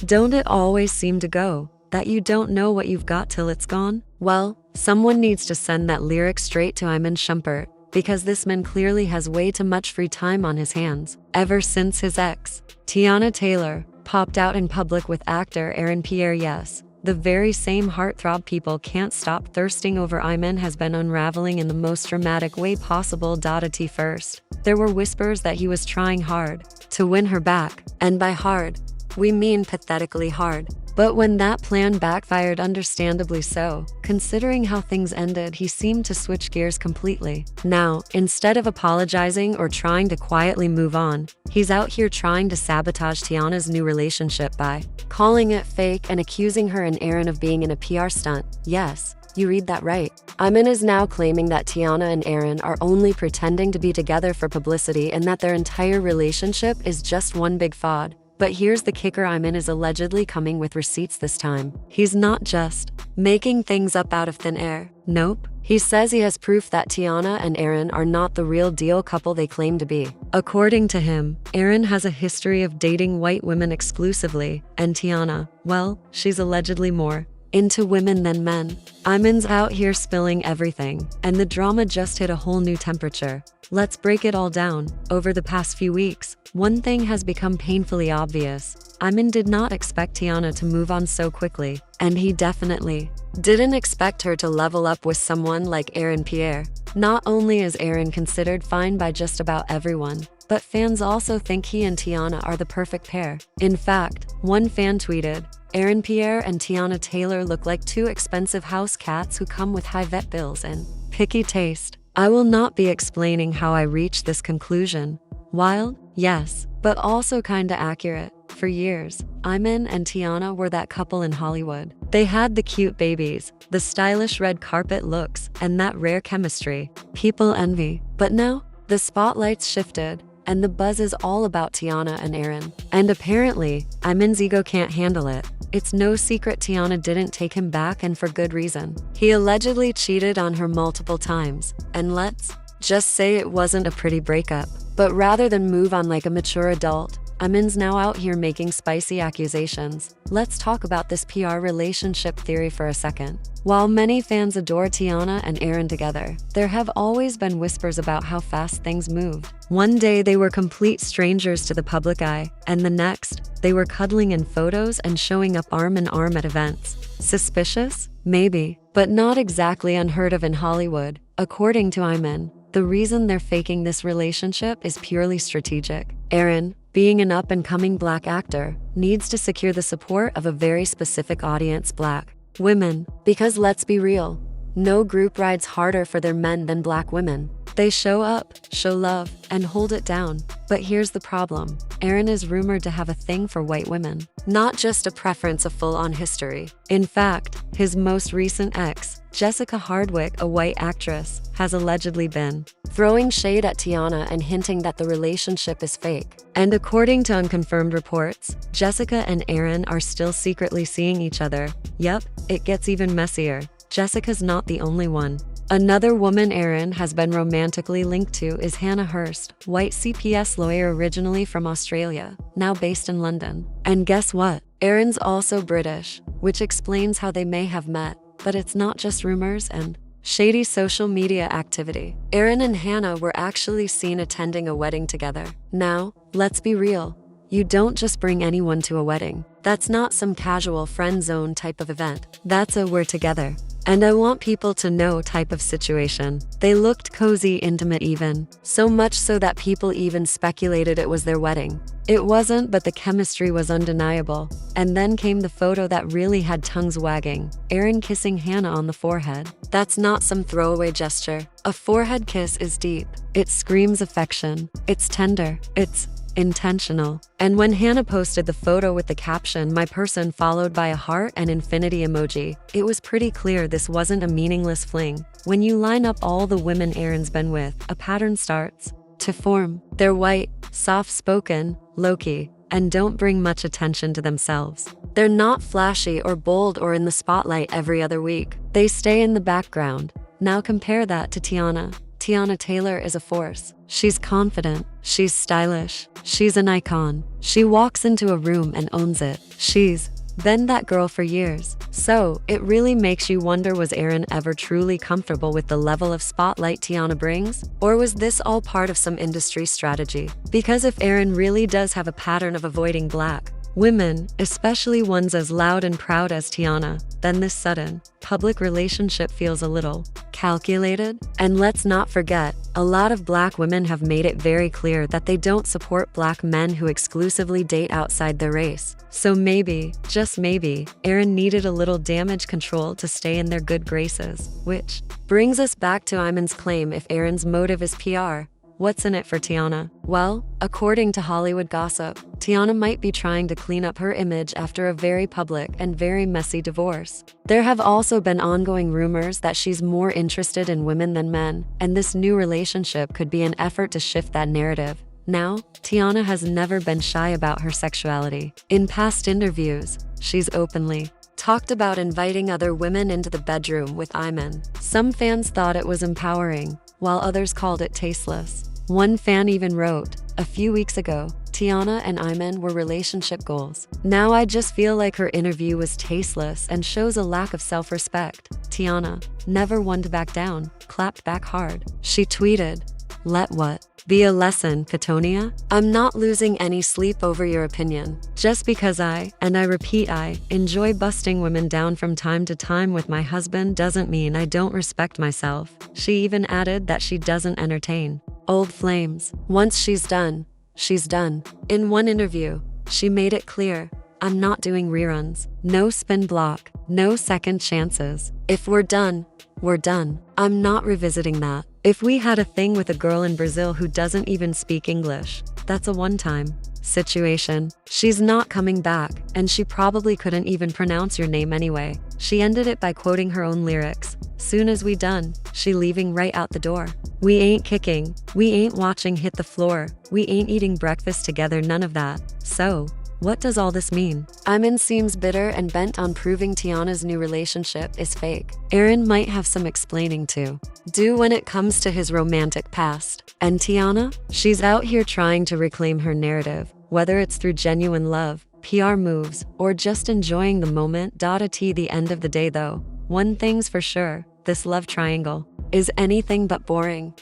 Don't it always seem to go that you don't know what you've got till it's gone? Well, someone needs to send that lyric straight to Iman Shumpert, because this man clearly has way too much free time on his hands. Ever since his ex, Tiana Taylor, popped out in public with actor Aaron Pierre, yes, the very same heartthrob people can't stop thirsting over Iman has been unraveling in the most dramatic way possible. At first, there were whispers that he was trying hard to win her back, and by hard, we mean pathetically hard. But when that plan backfired, understandably so, considering how things ended, he seemed to switch gears completely. Now, instead of apologizing or trying to quietly move on, he's out here trying to sabotage Tiana's new relationship by calling it fake and accusing her and Aaron of being in a PR stunt. Yes, you read that right. Iman is now claiming that Tiana and Aaron are only pretending to be together for publicity and that their entire relationship is just one big fraud. But here's the kicker: Iman is allegedly coming with receipts this time. He's not just making things up out of thin air. Nope. He says he has proof that Tiana and Aaron are not the real deal couple they claim to be. According to him, Aaron has a history of dating white women exclusively, and Tiana, well, she's allegedly more into women than men. Iman's out here spilling everything, and the drama just hit a whole new temperature. Let's break it all down. Over the past few weeks, one thing has become painfully obvious. Iman did not expect Tiana to move on so quickly, and he definitely didn't expect her to level up with someone like Aaron Pierre. Not only is Aaron considered fine by just about everyone, but fans also think he and Tiana are the perfect pair. In fact, one fan tweeted, "Aaron Pierre and Tiana Taylor look like two expensive house cats who come with high vet bills and picky taste." I will not be explaining how I reached this conclusion. Wild? Yes, but also kinda accurate. For years, Iman and Tiana were that couple in Hollywood. They had the cute babies, the stylish red carpet looks, and that rare chemistry people envy. But now, the spotlight's shifted, and the buzz is all about Tiana and Aaron. And apparently, Iman's ego can't handle it. It's no secret Tiana didn't take him back, and for good reason. He allegedly cheated on her multiple times, and let's just say it wasn't a pretty breakup. But rather than move on like a mature adult, Iman's now out here making spicy accusations. Let's talk about this PR relationship theory for a second. While many fans adore Tiana and Aaron together, there have always been whispers about how fast things moved. One day they were complete strangers to the public eye, and the next, they were cuddling in photos and showing up arm in arm at events. Suspicious? Maybe, but not exactly unheard of in Hollywood. According to Iman, the reason they're faking this relationship is purely strategic. Aaron, being an up-and-coming Black actor, needs to secure the support of a very specific audience: Black women. Because let's be real, no group rides harder for their men than Black women. They show up, show love, and hold it down. But here's the problem. Aaron is rumored to have a thing for white women. Not just a preference, a full-on history. In fact, his most recent ex, Jessica Hardwick, a white actress, has allegedly been throwing shade at Tiana and hinting that the relationship is fake. And according to unconfirmed reports, Jessica and Aaron are still secretly seeing each other. Yup, it gets even messier. Jessica's not the only one. Another woman Aaron has been romantically linked to is Hannah Hurst, white CPS lawyer originally from Australia, now based in London. And guess what? Aaron's also British, which explains how they may have met. But it's not just rumors and shady social media activity. Aaron and Hannah were actually seen attending a wedding together. Now, let's be real. You don't just bring anyone to a wedding. That's not some casual friend zone type of event. That's a we're together, and I want people to know type of situation. They looked cozy, intimate even. So much so that people even speculated it was their wedding. It wasn't, but the chemistry was undeniable. And then came the photo that really had tongues wagging. Aaron kissing Hannah on the forehead. That's not some throwaway gesture. A forehead kiss is deep. It screams affection. It's tender. It's intentional. And when Hannah posted the photo with the caption, "My person," followed by a heart and infinity emoji, it was pretty clear this wasn't a meaningless fling. When you line up all the women Aaron's been with, a pattern starts to form. They're white, soft-spoken, low-key, and don't bring much attention to themselves. They're not flashy or bold or in the spotlight every other week. They stay in the background. Now compare that to Tiana. Teyana Taylor is a force. She's confident, she's stylish, she's an icon. She walks into a room and owns it. She's been that girl for years. So, it really makes you wonder, was Aaron ever truly comfortable with the level of spotlight Tiana brings? Or was this all part of some industry strategy? Because if Aaron really does have a pattern of avoiding black women, especially ones as loud and proud as Tiana, then this sudden, public relationship feels a little calculated. And let's not forget, a lot of black women have made it very clear that they don't support black men who exclusively date outside their race. So maybe, just maybe, Aaron needed a little damage control to stay in their good graces. Which brings us back to Iman's claim: if Aaron's motive is PR, what's in it for Tiana? Well, according to Hollywood gossip, Tiana might be trying to clean up her image after a very public and very messy divorce. There have also been ongoing rumors that she's more interested in women than men, and this new relationship could be an effort to shift that narrative. Now, Tiana has never been shy about her sexuality. In past interviews, she's openly talked about inviting other women into the bedroom with Iman. Some fans thought it was empowering, while others called it tasteless. One fan even wrote, "A few weeks ago, Tiana and Iman were relationship goals. Now I just feel like her interview was tasteless and shows a lack of self-respect." Tiana, never one to back down, clapped back hard. She tweeted, "Let what be a lesson, Katonia? I'm not losing any sleep over your opinion. Just because I repeat I, enjoy busting women down from time to time with my husband doesn't mean I don't respect myself." She even added that she doesn't entertain old flames. Once she's done, she's done. In one interview, she made it clear, "I'm not doing reruns. No spin block, no second chances. If we're done, we're done. I'm not revisiting that. If we had a thing with a girl in Brazil who doesn't even speak English, that's a one-time situation. She's not coming back, and she probably couldn't even pronounce your name anyway." She ended it by quoting her own lyrics. "Soon as we done, she leaving right out the door. We ain't kicking, we ain't watching hit the floor, we ain't eating breakfast together, none of that." So, what does all this mean? Iman seems bitter and bent on proving Tiana's new relationship is fake. Aaron might have some explaining to do when it comes to his romantic past. And Tiana? She's out here trying to reclaim her narrative, whether it's through genuine love, PR moves, or just enjoying the moment. At the end of the day though, one thing's for sure, this love triangle is anything but boring.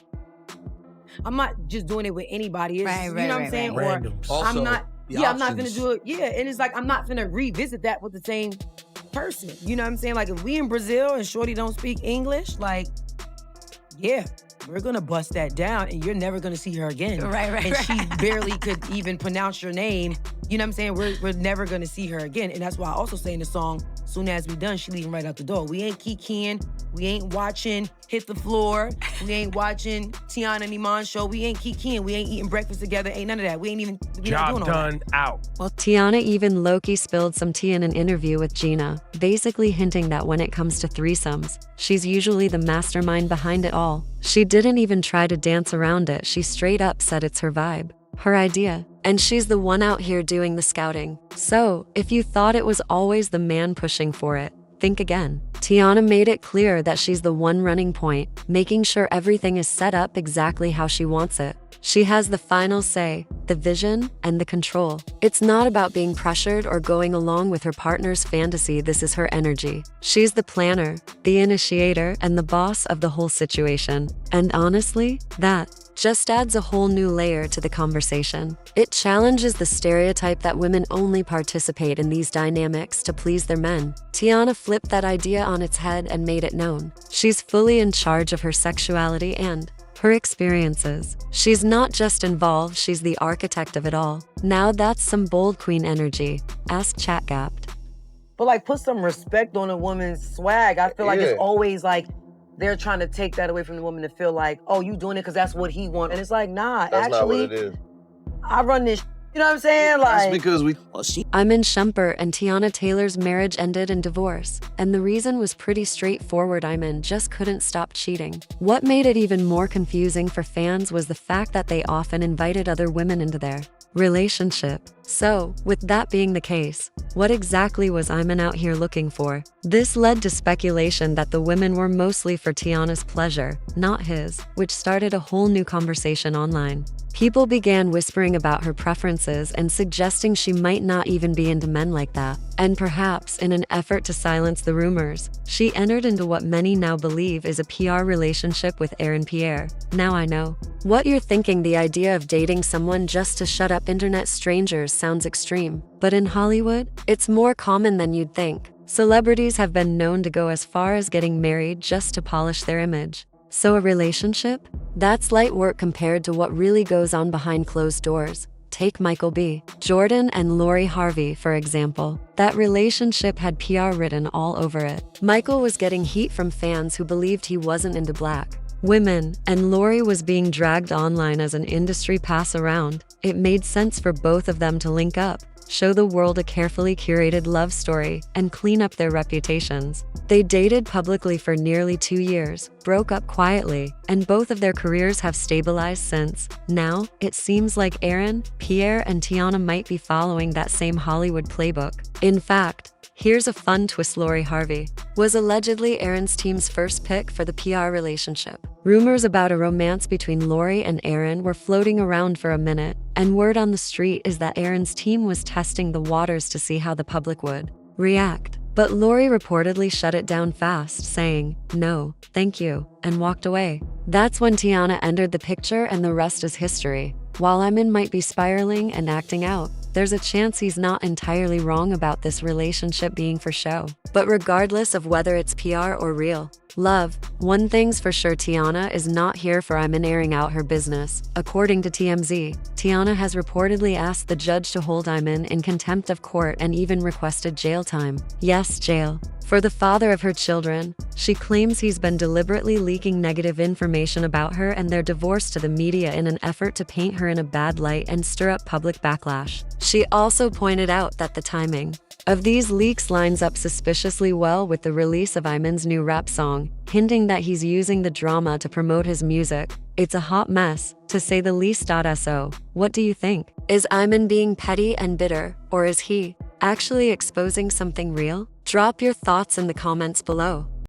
I'm not just doing it with anybody. It's, you know what I'm saying? Randoms. Or I'm not. Yeah, I'm not gonna options. do it. Yeah, and it's like I'm not gonna revisit that with the same person. You know what I'm saying? Like if we in Brazil and Shorty don't speak English, like, yeah, we're gonna bust that down, and you're never gonna see her again. Right. And she barely could even pronounce your name. You know what I'm saying? We're never gonna see her again, and that's why I also say in the song, "Soon as we done, she leaving right out the door." We ain't kikiing. We ain't watching Hit the Floor. We ain't watching Tiana and Iman show. We ain't kikiing. We ain't eating breakfast together. Ain't none of that. We not doing Job all done, that. out. Well, Tiana even low-key spilled some tea in an interview with Gina, basically hinting that when it comes to threesomes, she's usually the mastermind behind it all. She didn't even try to dance around it. She straight up said it's her vibe, her idea, and she's the one out here doing the scouting. So, if you thought it was always the man pushing for it, think again. Tiana made it clear that she's the one running point, making sure everything is set up exactly how she wants it. She has the final say, the vision, and the control. It's not about being pressured or going along with her partner's fantasy. This is her energy. She's the planner, the initiator, and the boss of the whole situation. And honestly, that just adds a whole new layer to the conversation. It challenges the stereotype that women only participate in these dynamics to please their men. Tiana flipped that idea on its head and made it known. She's fully in charge of her sexuality and her experiences. She's not just involved, she's the architect of it all. Now that's some bold queen energy. Ask ChatGapped. But like, put some respect on a woman's swag. I feel like Yeah. it's always like they're trying to take that away from the woman to feel like, oh, you doing it because that's what he wants. And it's like, nah, That's not actually, what it is. I run this. You know what I'm saying? Like, That's because we. Iman Shumpert and Tiana Taylor's marriage ended in divorce, and the reason was pretty straightforward. Iman just couldn't stop cheating. What made it even more confusing for fans was the fact that they often invited other women into their relationship. So, with that being the case, what exactly was Iman out here looking for? This led to speculation that the women were mostly for Tiana's pleasure, not his, which started a whole new conversation online. People began whispering about her preferences and suggesting she might not even be into men like that. And perhaps, in an effort to silence the rumors, she entered into what many now believe is a PR relationship with Aaron Pierre. Now I know what you're thinking. The idea of dating someone just to shut up internet strangers sounds extreme. But in Hollywood, it's more common than you'd think. Celebrities have been known to go as far as getting married just to polish their image. So a relationship? That's light work compared to what really goes on behind closed doors. Take Michael B. Jordan and Lori Harvey, for example. That relationship had PR written all over it. Michael was getting heat from fans who believed he wasn't into black women, and Lori was being dragged online as an industry pass-around. It made sense for both of them to link up, show the world a carefully curated love story, and clean up their reputations. They dated publicly for nearly 2 years, broke up quietly, and both of their careers have stabilized since. Now, it seems like Aaron, Pierre, and Tiana might be following that same Hollywood playbook. In fact, here's a fun twist. Lori Harvey was allegedly Aaron's team's first pick for the PR relationship. Rumors about a romance between Lori and Aaron were floating around for a minute, and word on the street is that Aaron's team was testing the waters to see how the public would react. But Lori reportedly shut it down fast, saying, "No, thank you," and walked away. That's when Tiana entered the picture, and the rest is history. While Iman might be spiraling and acting out, there's a chance he's not entirely wrong about this relationship being for show. But regardless of whether it's PR or real love, one thing's for sure: Tiana is not here for Iman airing out her business. According to TMZ, Tiana has reportedly asked the judge to hold Iman in contempt of court and even requested jail time. Yes, jail. For the father of her children. She claims he's been deliberately leaking negative information about her and their divorce to the media in an effort to paint her in a bad light and stir up public backlash. She also pointed out that the timing of these leaks lines up suspiciously well with the release of Iman's new rap song, hinting that he's using the drama to promote his music. It's a hot mess, to say the least. So, what do you think? Is Iman being petty and bitter, or is he actually exposing something real? Drop your thoughts in the comments below.